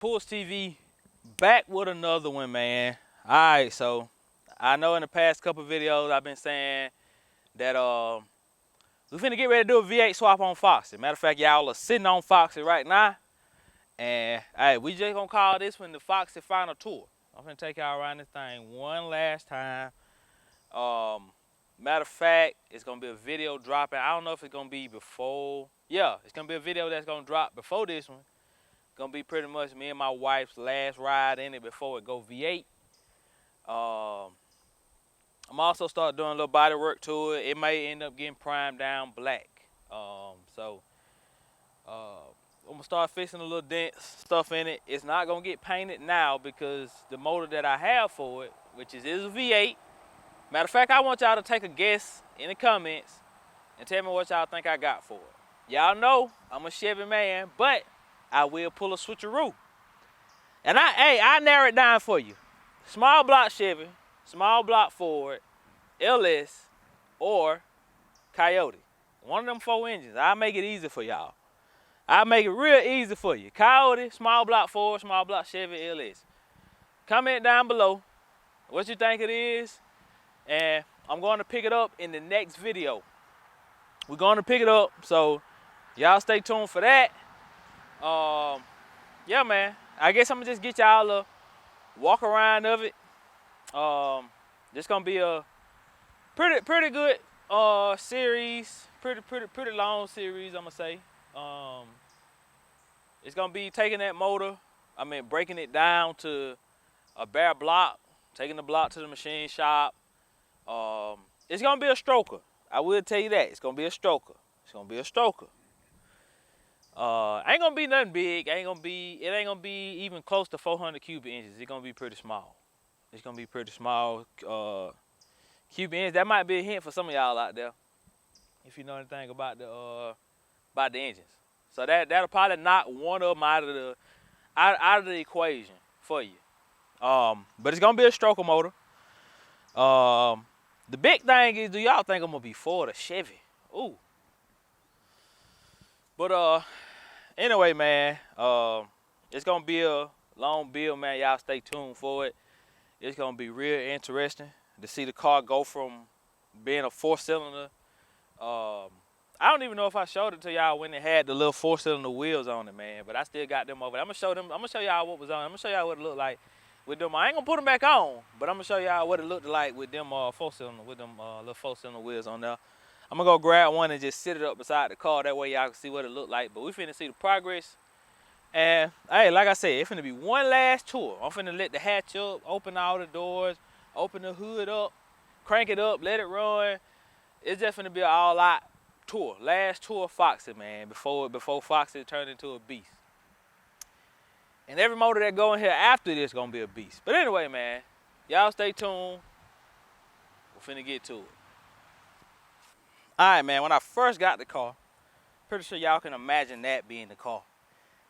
PullsTv back with another one, man. Alright, so I know in the past couple videos I've been saying that we finna get ready to do a V8 swap on Foxy. Matter of fact, y'all are sitting on Foxy right now. And hey, we just gonna call this one the Foxy Final Tour. I'm finna take y'all around this thing one last time. Matter of fact, it's gonna be a video dropping. I don't know if it's gonna be before. Yeah, it's gonna be a video that's gonna drop before this one. Gonna be pretty much me and my wife's last ride in it before it go V8. I'm also start doing a little body work to it. It may end up getting primed down black. I'm gonna start fixing a little dents, stuff in it. It's not gonna get painted now because the motor that I have for it, which is a V8. Matter of fact, I want y'all to take a guess in the comments and tell me what y'all think I got for it. Y'all know I'm a Chevy man, but I will pull a switcheroo. And I narrow it down for you. Small block Chevy, small block Ford, LS, or Coyote. One of them 4 engines. I'll make it easy for y'all. I'll make it real easy for you. Coyote, small block Ford, small block Chevy, LS. Comment down below what you think it is, and I'm going to pick it up in the next video. We're going to pick it up, so y'all stay tuned for that. Yeah, man. I guess I'm gonna just get y'all a walk around of it. This gonna be a pretty good series, pretty long series, I'm gonna say. It's gonna be taking that motor, breaking it down to a bare block, taking the block to the machine shop. It's gonna be a stroker. I will tell you that. It's gonna be a stroker. It's gonna be a stroker. Ain't gonna be nothing big. It ain't gonna be even close to 400 cubic inches. It's gonna be pretty small. It's gonna be pretty small cubic inches. That might be a hint for some of y'all out there, if you know anything about the engines. So that'll probably knock one of them out of the equation for you. But it's gonna be a stroker motor. The big thing is, do y'all think I'm gonna be Ford or Chevy? Ooh. But anyway, man, it's gonna be a long build, man. Y'all stay tuned for it. It's gonna be real interesting to see the car go from being a 4-cylinder. I don't even know if I showed it to y'all when it had the little 4-cylinder wheels on it, man. But I still got them over there. I'm gonna show y'all what was on. I'm gonna show y'all what it looked like with them. I ain't gonna put them back on, but I'm gonna show y'all what it looked like with them 4-cylinder, with them little 4-cylinder wheels on there. I'm gonna go grab one and just sit it up beside the car. That way y'all can see what it looked like. But we finna see the progress. And hey, like I said, it's finna be one last tour. I'm finna let the hatch up, open all the doors, open the hood up, crank it up, let it run. It's just finna be an all-out tour. Last tour of Foxy, man, before Foxy turned into a beast. And every motor that go in here after this gonna be a beast. But anyway, man, y'all stay tuned. We're finna get to it. All right, man, when I first got the car, pretty sure y'all can imagine that being the car.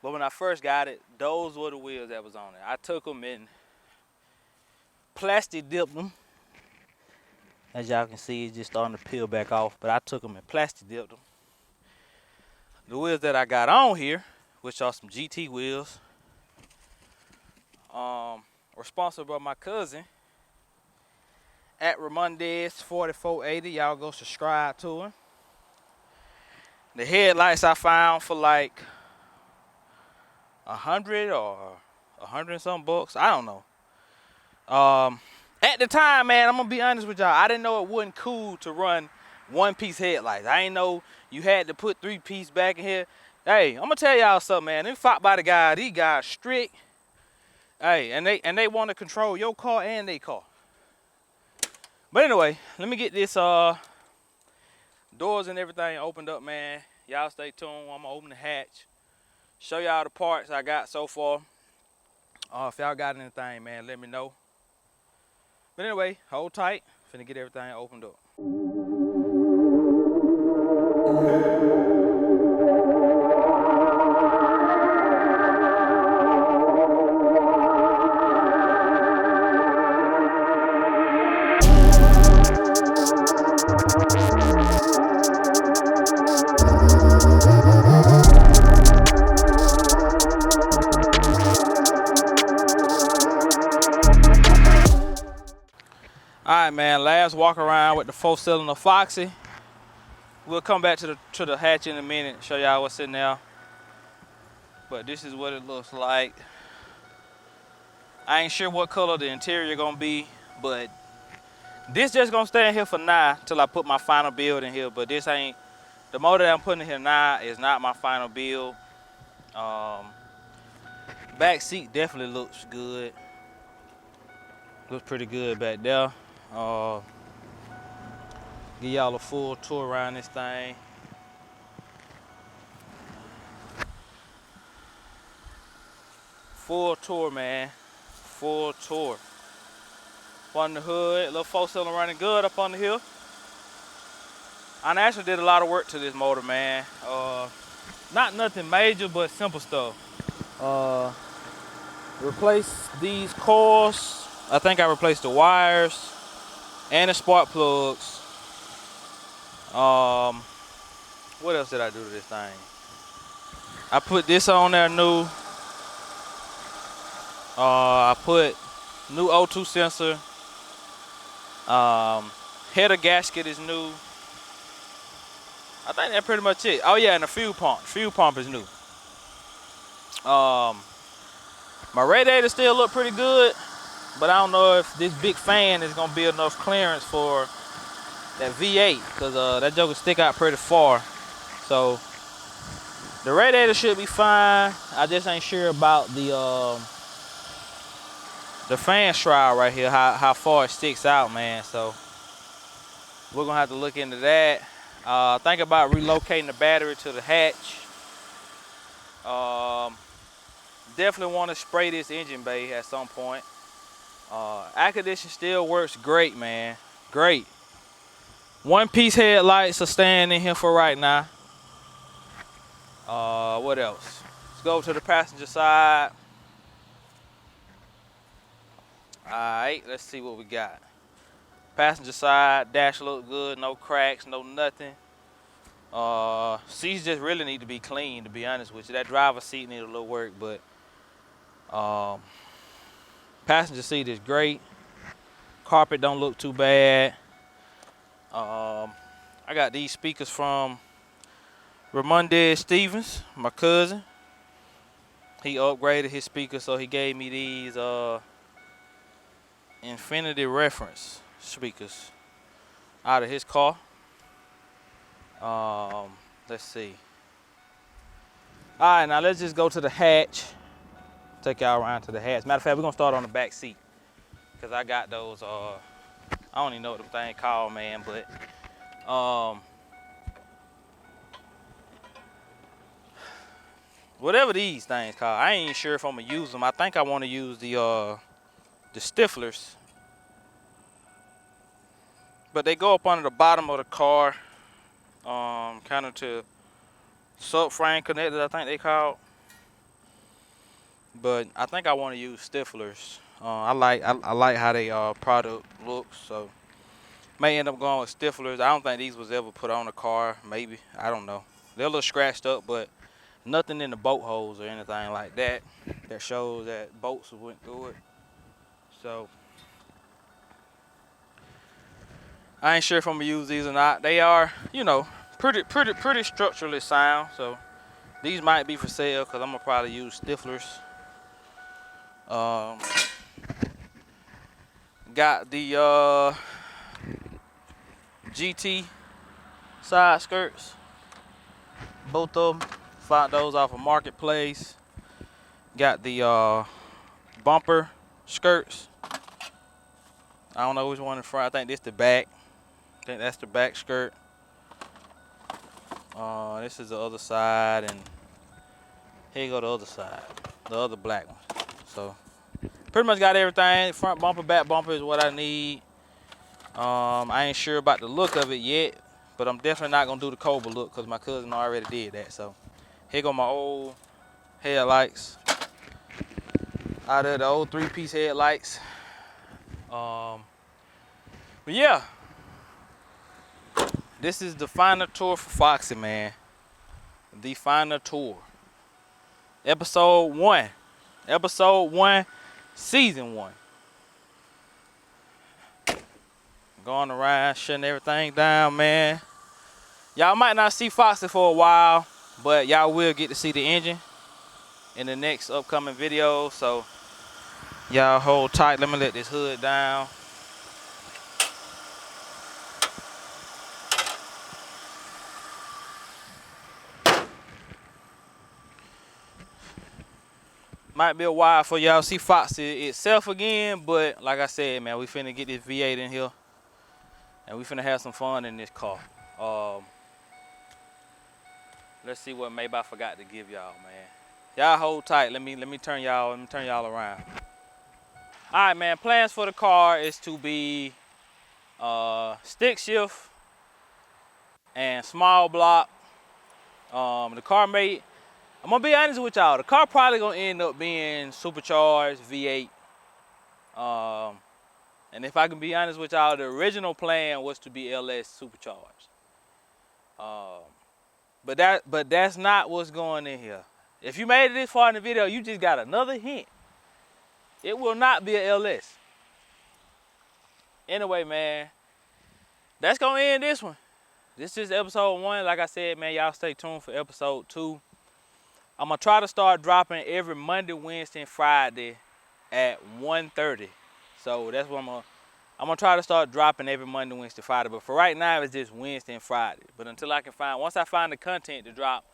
But when I first got it, those were the wheels that was on it. I took them and plastic dipped them. As y'all can see, it's just starting to peel back off, but I took them and plastic dipped them. The wheels that I got on here, which are some GT wheels, were sponsored by my cousin at Ramondes 4480. Y'all go subscribe to him. The headlights I found for like 100 or 100 and some bucks. I don't know. At the time, man, I'm gonna be honest with y'all, I didn't know it wasn't cool to run 1-piece headlights. I ain't know you had to put 3-piece back in here. Hey, I'm gonna tell y'all something, man. Them fought by the guy, these guys strict. Hey, and they want to control your car and their car. But anyway, let me get this doors and everything opened up, man. Y'all stay tuned. I'm gonna open the hatch, show y'all the parts I got so far. If y'all got anything, man, let me know. But anyway, hold tight. Finna get everything opened up. Alright, man, last walk around with the 4-cylinder Foxy. We'll come back to the hatch in a minute, show y'all what's in there. But this is what it looks like. I ain't sure what color the interior gonna be, but this just gonna stay in here for now till I put my final build in here. But this ain't, the motor that I'm putting in here now is not my final build. Back seat definitely looks good. Looks pretty good back there. Give y'all a full tour around this thing. Full tour, man. Full tour. Up on the hood, little 4-cylinder running good up on the hill. I actually did a lot of work to this motor, man. Not nothing major, but simple stuff. Replaced these coils. I think I replaced the wires and the spark plugs. What else did I do to this thing? I put this on there new. I put new O2 sensor. Header gasket is new. I think that's pretty much it. Oh yeah, and the fuel pump. Fuel pump is new. My radiator still look pretty good, but I don't know if this big fan is gonna be enough clearance for that V8, because that joker stick out pretty far. So the radiator should be fine. I just ain't sure about the fan shroud right here, how far it sticks out, man. So we're gonna have to look into that. Think about relocating the battery to the hatch. Definitely want to spray this engine bay at some point. Air conditioning still works great, man. Great. One-piece headlights are staying in here for right now. What else? Let's go to the passenger side. Alright, let's see what we got. Passenger side, dash look good, no cracks, no nothing. Seats just really need to be clean, to be honest with you. That driver's seat needs a little work, but passenger seat is great. Carpet don't look too bad. I got these speakers from Ramondez Stevens, my cousin. He upgraded his speakers, so he gave me these Infinity reference speakers out of his car. Let's see. All right, now let's just go to the hatch. Take y'all around to the hatch. Matter of fact, we're gonna start on the back seat, because I got those, I don't even know what the thing called, man, but whatever these things called, I ain't even sure if I'm gonna use them. I think I want to use the stiflers, but they go up under the bottom of the car, kind of to subframe connectors, I think they called. But I think I want to use stiflers. I like how they product looks, so may end up going with stiflers. I don't think these was ever put on a car. Maybe, I don't know. They're a little scratched up, but nothing in the bolt holes or anything like that that shows that bolts went through it. So I ain't sure if I'm gonna use these or not. They are, you know, pretty structurally sound. So these might be for sale, because I'm gonna probably use stiflers. Got the GT side skirts, both of them. Found those off of Marketplace. Got the bumper skirts. I don't know which one in front. I think this the back. I think that's the back skirt. This is the other side, and here you go the other side, the other black one. So pretty much got everything. Front bumper, back bumper is what I need. I ain't sure about the look of it yet, but I'm definitely not gonna do the Cobra look, because my cousin already did that. So here go my old headlights. Out of the old 3-piece headlights. But yeah, this is the final tour for Foxy, man. The final tour. Episode 1. Episode 1, Season 1. Going around, shutting everything down, man. Y'all might not see Foxy for a while, but y'all will get to see the engine in the next upcoming video. So y'all hold tight. Let me let this hood down. Might be a while for y'all see Foxy itself again, but like I said, man, we finna get this V8 in here, and we finna have some fun in this car. Let's see what maybe I forgot to give y'all, man. Y'all hold tight. Let me turn y'all around. All right, man. Plans for the car is to be stick shift and small block. The car made. I'm gonna be honest with y'all. The car probably gonna end up being supercharged V8. And if I can be honest with y'all, the original plan was to be LS supercharged. But that's not what's going in here. If you made it this far in the video, you just got another hint. It will not be a LS. Anyway, man, that's gonna end this one. This is episode 1. Like I said, man, y'all stay tuned for episode 2. I'm gonna try to start dropping every Monday, Wednesday, and Friday at 1:30. So that's what I'm gonna try to start dropping every Monday, Wednesday, Friday. But for right now, it's just Wednesday and Friday. But until I can once I find the content to drop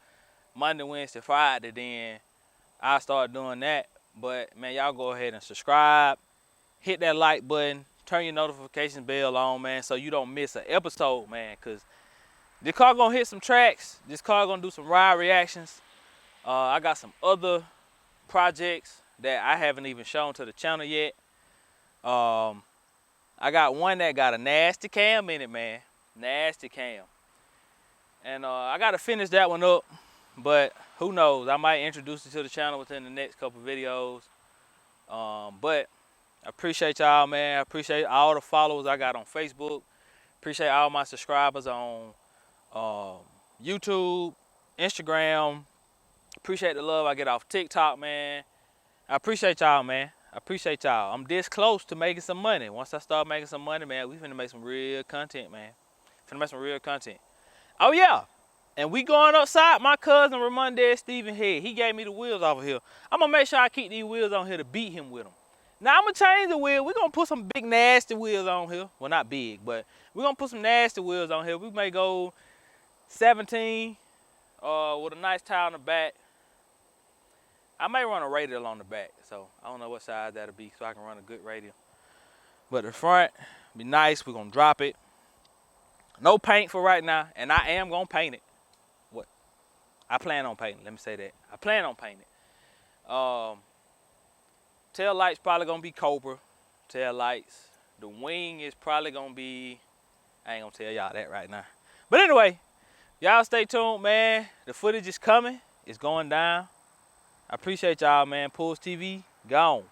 Monday, Wednesday, Friday, then I'll start doing that. But man, y'all go ahead and subscribe, hit that like button, turn your notification bell on, man, so you don't miss an episode, man. Cause this car gonna hit some tracks. This car gonna do some ride reactions. I got some other projects that I haven't even shown to the channel yet. I got one that got a nasty cam in it, man. Nasty cam. And I gotta finish that one up, but who knows? I might introduce it to the channel within the next couple videos. But I appreciate y'all, man. I appreciate all the followers I got on Facebook. Appreciate all my subscribers on YouTube, Instagram. Appreciate the love I get off TikTok, man. I appreciate y'all, man. I appreciate y'all. I'm this close to making some money. Once I start making some money, man, we finna make some real content, man. Finna make some real content. Oh, yeah. And we going outside. My cousin Ramondez Stephen Head, he gave me the wheels off of here. I'm gonna make sure I keep these wheels on here to beat him with them. Now I'm gonna change the wheel. We're gonna put some big nasty wheels on here. Well, not big, but we're gonna put some nasty wheels on here. We may go 17 with a nice tire on the back. I may run a radial on the back, so I don't know what size that'll be, so I can run a good radial. But the front be nice. We're gonna drop it. No paint for right now, and I am gonna paint it. What? I plan on painting. Let me say that. I plan on painting it. Tail lights probably gonna be Cobra tail lights. The wing is probably gonna be. I ain't gonna tell y'all that right now. But anyway, y'all stay tuned, man. The footage is coming. It's going down. I appreciate y'all, man. PullsTv, gone.